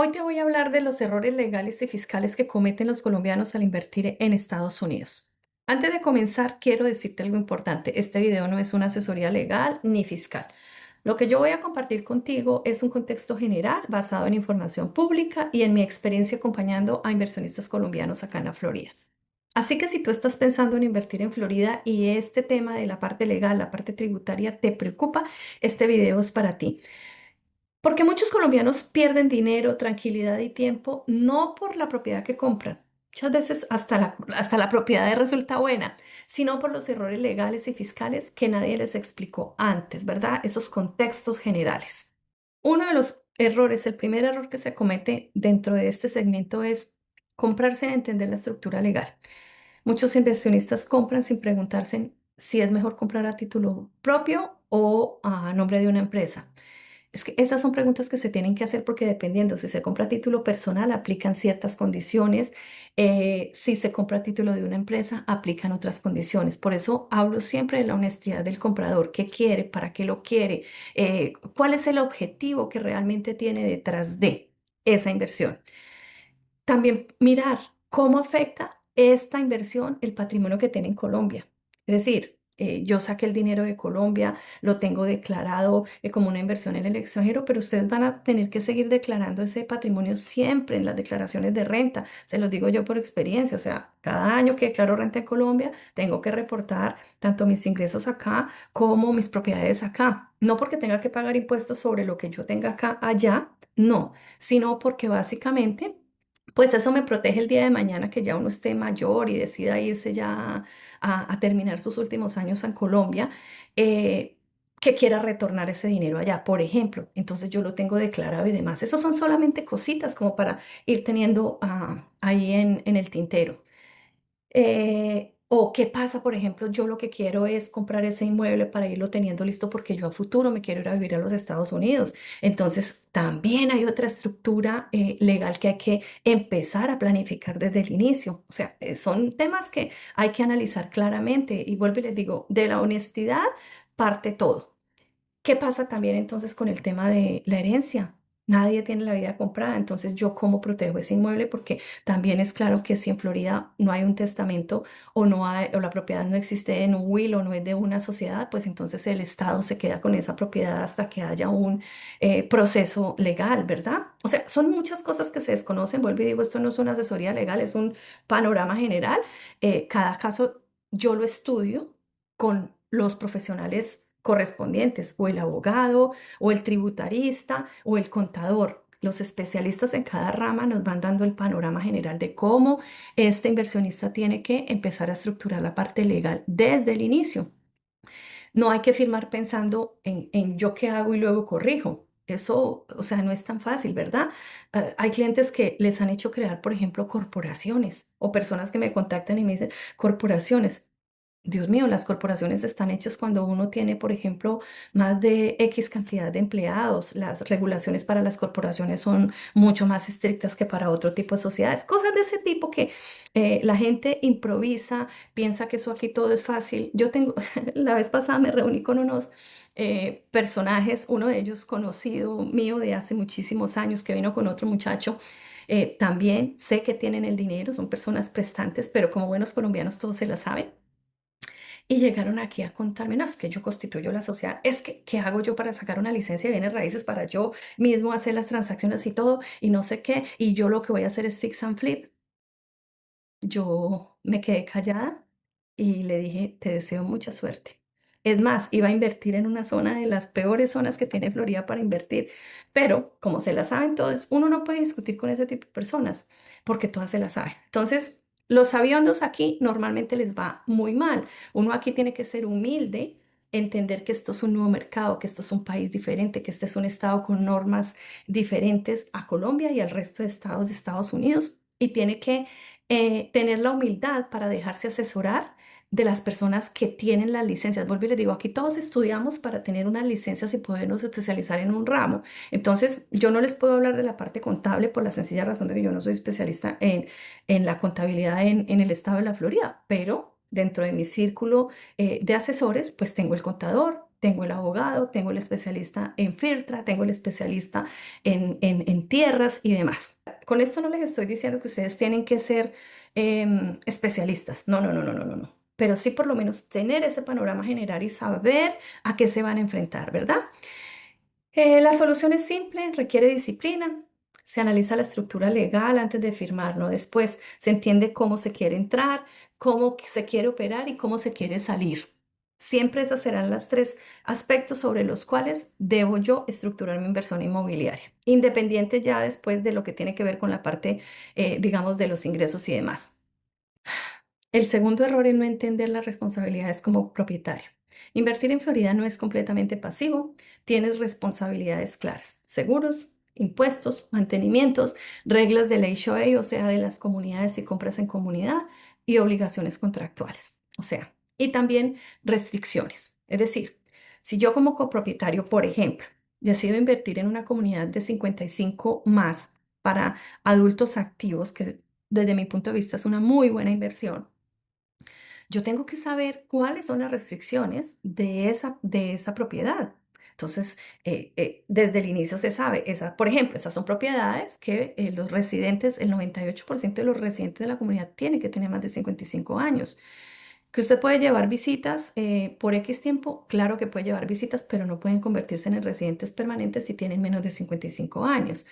Hoy te voy a hablar de los errores legales y fiscales que cometen los colombianos al invertir en Estados Unidos. Antes de comenzar, quiero decirte algo importante. Este video no es una asesoría legal ni fiscal. Lo que yo voy a compartir contigo es un contexto general basado en información pública y en mi experiencia acompañando a inversionistas colombianos acá en la Florida. Así que si tú estás pensando en invertir en Florida y este tema de la parte legal, la parte tributaria te preocupa, este video es para ti. Porque muchos colombianos pierden dinero, tranquilidad y tiempo no por la propiedad que compran. Muchas veces hasta la propiedad les resulta buena, sino por los errores legales y fiscales que nadie les explicó antes, ¿verdad? Esos contextos generales. Uno de los errores, el primer error que se comete dentro de este segmento es comprar sin entender la estructura legal. Muchos inversionistas compran sin preguntarse si es mejor comprar a título propio o a nombre de una empresa. Es que esas son preguntas que se tienen que hacer porque dependiendo si se compra a título personal, aplican ciertas condiciones. Si se compra a título de una empresa, aplican otras condiciones. Por eso hablo siempre de la honestidad del comprador. ¿Qué quiere? ¿Para qué lo quiere? ¿Cuál es el objetivo que realmente tiene detrás de esa inversión? También mirar cómo afecta esta inversión el patrimonio que tiene en Colombia. Es decir, yo saqué el dinero de Colombia, lo tengo declarado como una inversión en el extranjero, pero ustedes van a tener que seguir declarando ese patrimonio siempre en las declaraciones de renta. Se los digo yo por experiencia, o sea, cada año que declaro renta en Colombia, tengo que reportar tanto mis ingresos acá como mis propiedades acá. No porque tenga que pagar impuestos sobre lo que yo tenga acá, allá, no, sino porque básicamente pues eso me protege el día de mañana que ya uno esté mayor y decida irse ya a terminar sus últimos años en Colombia, eh, que quiera retornar ese dinero allá, por ejemplo. Entonces yo lo tengo declarado y demás. Esos son solamente cositas como para ir teniendo ahí en el tintero. O qué pasa, por ejemplo, yo lo que quiero es comprar ese inmueble para irlo teniendo listo porque yo a futuro me quiero ir a vivir a los Estados Unidos. Entonces, también hay otra estructura legal que hay que empezar a planificar desde el inicio. O sea, son temas que hay que analizar claramente. Y vuelvo y les digo, de la honestidad parte todo. ¿Qué pasa también entonces con el tema de la herencia? Nadie tiene la vida comprada, entonces yo cómo protejo ese inmueble porque también es claro que si en Florida no hay un testamento o no hay, o la propiedad no existe en un will o no es de una sociedad, pues entonces el Estado se queda con esa propiedad hasta que haya un proceso legal, ¿verdad? O sea, son muchas cosas que se desconocen. Vuelvo y digo, esto no es una asesoría legal, es un panorama general. Cada caso yo lo estudio con los profesionales correspondientes, o el abogado, o el tributarista, o el contador. Los especialistas en cada rama nos van dando el panorama general de cómo este inversionista tiene que empezar a estructurar la parte legal desde el inicio. No hay que firmar pensando en yo qué hago y luego corrijo. Eso, o sea, no es tan fácil, ¿verdad? Hay clientes que les han hecho crear, por ejemplo, corporaciones o personas que me contactan y me dicen, corporaciones. Dios mío, las corporaciones están hechas cuando uno tiene, por ejemplo, más de X cantidad de empleados. Las regulaciones para las corporaciones son mucho más estrictas que para otro tipo de sociedades. Cosas de ese tipo que la gente improvisa, piensa que eso aquí todo es fácil. Yo tengo, la vez pasada me reuní con unos personajes, uno de ellos conocido mío de hace muchísimos años, que vino con otro muchacho. También sé que tienen el dinero, son personas prestantes, pero como buenos colombianos todos se la saben. Y llegaron aquí a contarme, no, es que yo constituyo la sociedad, es que, ¿qué hago yo para sacar una licencia de bienes raíces para yo mismo hacer las transacciones y todo, y no sé qué, y yo lo que voy a hacer es fix and flip? Yo me quedé callada y le dije, te deseo mucha suerte. Es más, iba a invertir en una zona de las peores zonas que tiene Florida para invertir, pero como se la saben todos, uno no puede discutir con ese tipo de personas porque todas se la saben. Entonces, los sabiondos aquí normalmente les va muy mal. Uno aquí tiene que ser humilde, entender que esto es un nuevo mercado, que esto es un país diferente, que este es un estado con normas diferentes a Colombia y al resto de estados de Estados Unidos. Y tiene que tener la humildad para dejarse asesorar de las personas que tienen las licencias. Vuelvo y les digo, aquí todos estudiamos para tener unas licencias y podernos especializar en un ramo. Entonces, yo no les puedo hablar de la parte contable por la sencilla razón de que yo no soy especialista en la contabilidad en el estado de la Florida, pero dentro de mi círculo de asesores, pues tengo el contador, tengo el abogado, tengo el especialista en FIRTRA, tengo el especialista en tierras y demás. Con esto no les estoy diciendo que ustedes tienen que ser especialistas. No, no, no, no, no, no, no. Pero sí por lo menos tener ese panorama general y saber a qué se van a enfrentar, ¿verdad? La solución es simple, requiere disciplina. Se analiza la estructura legal antes de firmar, no después. Se entiende cómo se quiere entrar, cómo se quiere operar y cómo se quiere salir. Siempre esos serán los tres aspectos sobre los cuales debo yo estructurar mi inversión inmobiliaria, independiente ya después de lo que tiene que ver con la parte, digamos, de los ingresos y demás. El segundo error es no entender las responsabilidades como propietario. Invertir en Florida no es completamente pasivo, tienes responsabilidades claras, seguros, impuestos, mantenimientos, reglas del HOA, o sea, de las comunidades y compras en comunidad, y obligaciones contractuales, o sea, y también restricciones. Es decir, si yo como copropietario, por ejemplo, decido invertir en una comunidad de 55 más para adultos activos, que desde mi punto de vista es una muy buena inversión, yo tengo que saber cuáles son las restricciones de esa propiedad. Entonces, desde el inicio se sabe, por ejemplo, esas son propiedades que los residentes, el 98% de los residentes de la comunidad tienen que tener más de 55 años. Que usted puede llevar visitas por X tiempo, claro que puede llevar visitas, pero no pueden convertirse en residentes permanentes si tienen menos de 55 años.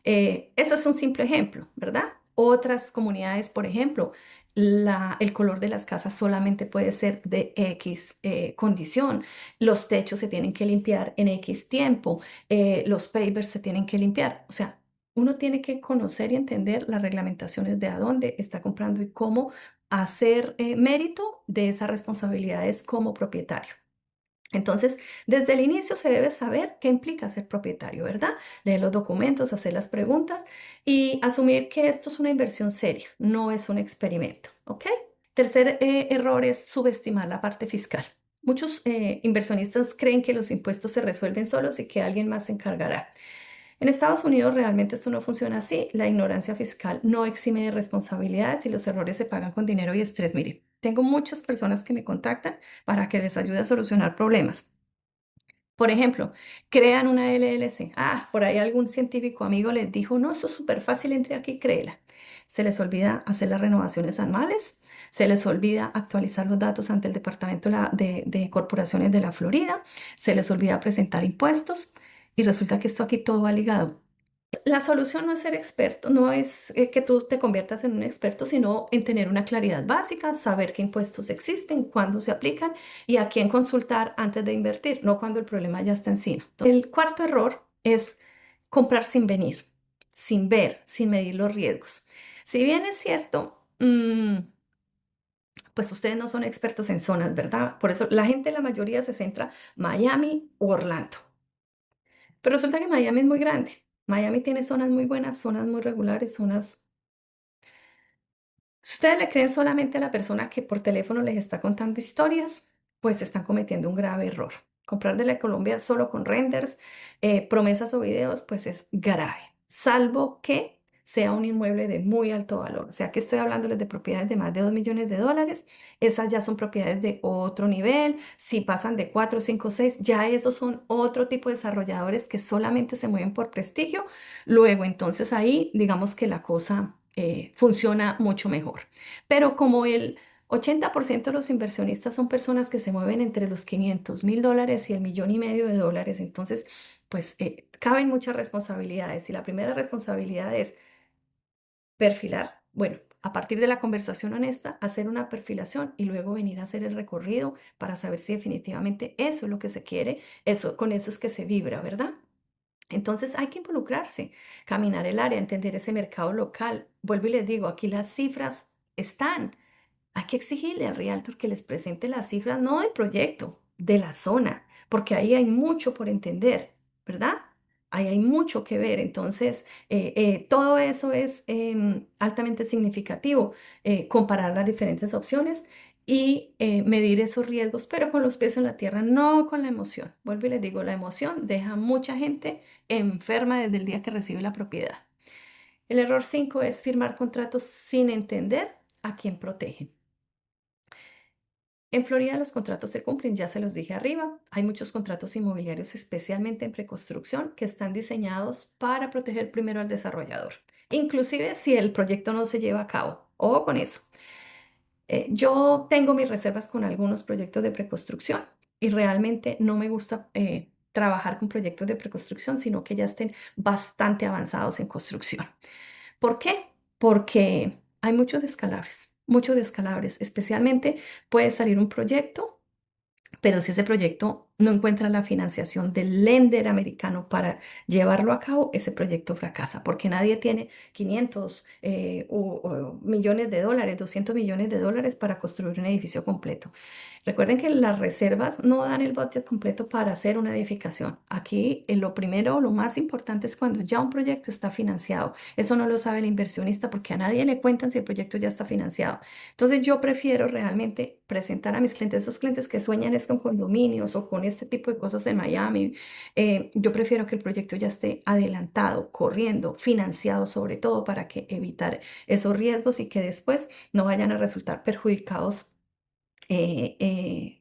Ese es un simple ejemplo, ¿verdad? Otras comunidades, por ejemplo, el color de las casas solamente puede ser de X condición. Los techos se tienen que limpiar en X tiempo. Los pavers se tienen que limpiar. O sea, uno tiene que conocer y entender las reglamentaciones de a dónde está comprando y cómo hacer mérito de esas responsabilidades como propietario. Entonces, desde el inicio se debe saber qué implica ser propietario, ¿verdad? Leer los documentos, hacer las preguntas y asumir que esto es una inversión seria, no es un experimento, ¿ok? Tercer error es subestimar la parte fiscal. Muchos inversionistas creen que los impuestos se resuelven solos y que alguien más se encargará. En Estados Unidos realmente esto no funciona así. La ignorancia fiscal no exime de responsabilidades y los errores se pagan con dinero y estrés. Mire, tengo muchas personas que me contactan para que les ayude a solucionar problemas. Por ejemplo, crean una LLC. Ah, por ahí algún científico amigo les dijo, no, eso es súper fácil, entre aquí y créela. Se les olvida hacer las renovaciones anuales, se les olvida actualizar los datos ante el Departamento de Corporaciones de la Florida, se les olvida presentar impuestos y resulta que esto aquí todo va ligado. La solución no es ser experto, no es que tú te conviertas en un experto, sino en tener una claridad básica, saber qué impuestos existen, cuándo se aplican y a quién consultar antes de invertir, no cuando el problema ya está encima. El cuarto error es comprar sin venir, sin ver, sin medir los riesgos. Si bien es cierto, pues ustedes no son expertos en zonas, ¿verdad? Por eso la gente, la mayoría se centra Miami o Orlando. Pero resulta que Miami es muy grande. Miami tiene zonas muy buenas, zonas muy regulares, zonas. Si ustedes le creen solamente a la persona que por teléfono les está contando historias, pues están cometiendo un grave error. Comprar de la Colombia solo con renders, promesas o videos, pues es grave, salvo que sea un inmueble de muy alto valor. O sea, que estoy hablándoles de propiedades de más de 2 millones de dólares. Esas ya son propiedades de otro nivel. Si pasan de 4, 5, 6, ya esos son otro tipo de desarrolladores que solamente se mueven por prestigio. Luego, entonces ahí, digamos que la cosa funciona mucho mejor. Pero como el 80% de los inversionistas son personas que se mueven entre los $500,000 y el 1,5 millones de dólares, entonces, pues caben muchas responsabilidades. Y la primera responsabilidad es perfilar, bueno, a partir de la conversación honesta, hacer una perfilación y luego venir a hacer el recorrido para saber si definitivamente eso es lo que se quiere, eso, con eso es que se vibra, ¿verdad? Entonces hay que involucrarse, caminar el área, entender ese mercado local. Vuelvo y les digo, aquí las cifras están. Hay que exigirle al realtor que les presente las cifras, no del proyecto, de la zona, porque ahí hay mucho por entender, ¿verdad? Ahí hay mucho que ver. Entonces, todo eso es altamente significativo, comparar las diferentes opciones y medir esos riesgos, pero con los pies en la tierra, no con la emoción. Vuelvo y les digo, la emoción deja mucha gente enferma desde el día que recibe la propiedad. El error 5 es firmar contratos sin entender a quién protegen. En Florida los contratos se cumplen, ya se los dije arriba. Hay muchos contratos inmobiliarios, especialmente en preconstrucción, que están diseñados para proteger primero al desarrollador, inclusive si el proyecto no se lleva a cabo. Ojo con eso. Yo tengo mis reservas con algunos proyectos de preconstrucción y realmente no me gusta trabajar con proyectos de preconstrucción, sino que ya estén bastante avanzados en construcción. ¿Por qué? Porque hay muchos descalabres, especialmente puede salir un proyecto, pero si ese proyecto no encuentra la financiación del lender americano para llevarlo a cabo, ese proyecto fracasa, porque nadie tiene 500 o millones de dólares, 200 millones de dólares para construir un edificio completo. Recuerden que las reservas no dan el budget completo para hacer una edificación. Aquí lo primero, lo más importante es cuando ya un proyecto está financiado. Eso no lo sabe el inversionista porque a nadie le cuentan si el proyecto ya está financiado. Entonces yo prefiero realmente presentar a mis clientes, esos clientes que sueñan es con condominios o con este tipo de cosas en Miami. Yo prefiero que el proyecto ya esté adelantado, corriendo, financiado sobre todo para que evitar esos riesgos y que después no vayan a resultar perjudicados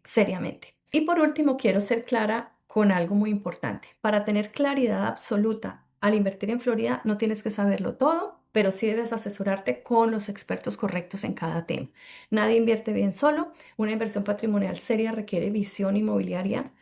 seriamente. Y por último, quiero ser clara con algo muy importante. Para tener claridad absoluta al invertir en Florida, no tienes que saberlo todo, pero sí debes asesorarte con los expertos correctos en cada tema. Nadie invierte bien solo. Una inversión patrimonial seria requiere visión inmobiliaria,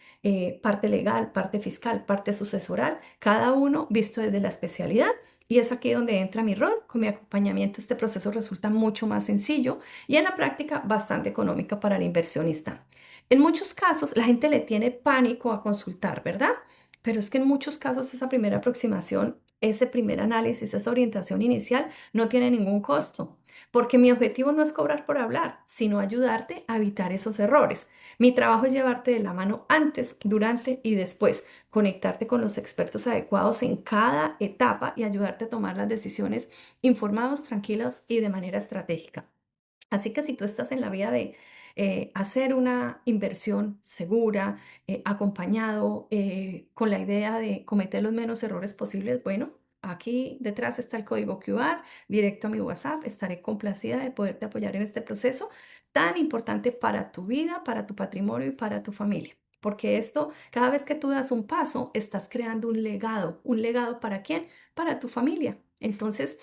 parte legal, parte fiscal, parte sucesoral, cada uno visto desde la especialidad. Y es aquí donde entra mi rol. Con mi acompañamiento, este proceso resulta mucho más sencillo y en la práctica bastante económica para el inversionista. En muchos casos la gente le tiene pánico a consultar, ¿verdad? Pero es que en muchos casos esa primera aproximación, ese primer análisis, esa orientación inicial no tiene ningún costo, porque mi objetivo no es cobrar por hablar, sino ayudarte a evitar esos errores. Mi trabajo es llevarte de la mano antes, durante y después, conectarte con los expertos adecuados en cada etapa y ayudarte a tomar las decisiones informados, tranquilos y de manera estratégica. Así que si tú estás en la vía de hacer una inversión segura, acompañado, con la idea de cometer los menos errores posibles, bueno, aquí detrás está el código QR, directo a mi WhatsApp. Estaré complacida de poderte apoyar en este proceso tan importante para tu vida, para tu patrimonio y para tu familia. Porque esto, cada vez que tú das un paso, estás creando un legado. ¿Un legado para quién? Para tu familia. Entonces,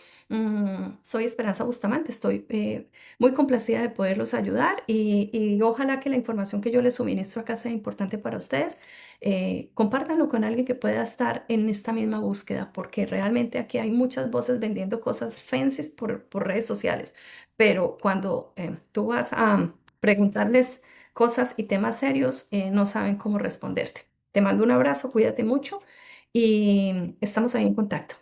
soy Esperanza Bustamante, estoy muy complacida de poderlos ayudar y ojalá que la información que yo les suministro acá sea importante para ustedes. Compártanlo con alguien que pueda estar en esta misma búsqueda, porque realmente aquí hay muchas voces vendiendo cosas fancy por redes sociales, pero cuando tú vas a preguntarles cosas y temas serios, no saben cómo responderte. Te mando un abrazo, cuídate mucho y estamos ahí en contacto.